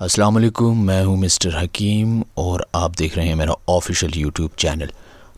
السلام علیکم، میں ہوں مسٹر حکیم اور آپ دیکھ رہے ہیں میرا آفیشیل یوٹیوب چینل۔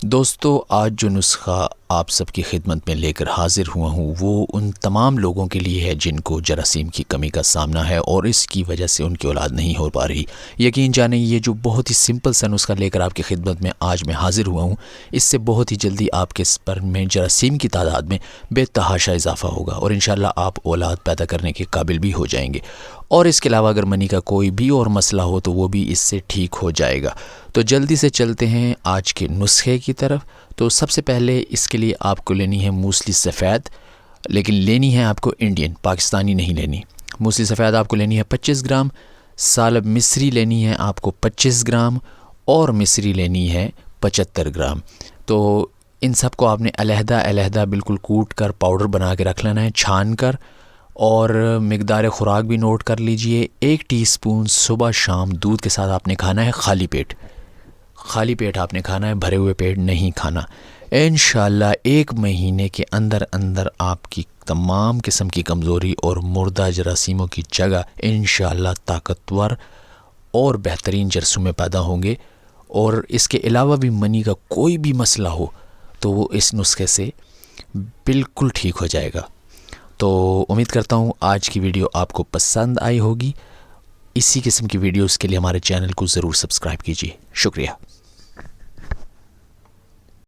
دوستو، آج جو نسخہ آپ سب کی خدمت میں لے کر حاضر ہوا ہوں وہ ان تمام لوگوں کے لیے ہے جن کو جراثیم کی کمی کا سامنا ہے اور اس کی وجہ سے ان کی اولاد نہیں ہو پا رہی۔ یقین جانیں، یہ جو بہت ہی سمپل سا نسخہ لے کر آپ کی خدمت میں آج میں حاضر ہوا ہوں، اس سے بہت ہی جلدی آپ کے سپرم میں جراثیم کی تعداد میں بے تحاشا اضافہ ہوگا اور انشاءاللہ آپ اولاد پیدا کرنے کے قابل بھی ہو جائیں گے۔ اور اس کے علاوہ اگر منی کا کوئی بھی اور مسئلہ ہو تو وہ بھی اس سے ٹھیک ہو جائے گا۔ تو جلدی سے چلتے ہیں آج کے نسخے کی طرف۔ تو سب سے پہلے اس کے لیے آپ کو لینی ہے موسلی سفید، لیکن لینی ہے آپ کو انڈین، پاکستانی نہیں لینی۔ موسلی سفید آپ کو لینی ہے 25 گرام، سالب مصری لینی ہے آپ کو 25 گرام اور مصری لینی ہے 75 گرام۔ تو ان سب کو آپ نے علیحدہ علیحدہ بالکل کوٹ کر پاؤڈر بنا کے رکھ لینا ہے، چھان کر، اور مقدار خوراک بھی نوٹ کر لیجئے۔ 1 ٹی اسپون صبح شام دودھ کے ساتھ آپ نے کھانا ہے، خالی پیٹ۔ خالی پیٹ آپ نے کھانا ہے، بھرے ہوئے پیٹ نہیں کھانا۔ انشاءاللہ 1 مہینے کے اندر اندر آپ کی تمام قسم کی کمزوری اور مردہ جراثیموں کی جگہ انشاءاللہ طاقتور اور بہترین جرثومے پیدا ہوں گے۔ اور اس کے علاوہ بھی منی کا کوئی بھی مسئلہ ہو تو وہ اس نسخے سے بالکل ٹھیک ہو جائے گا۔ تو امید کرتا ہوں آج کی ویڈیو آپ کو پسند آئی ہوگی۔ اسی قسم کی ویڈیوز کے لیے ہمارے چینل کو ضرور سبسکرائب کیجیے۔ شکریہ۔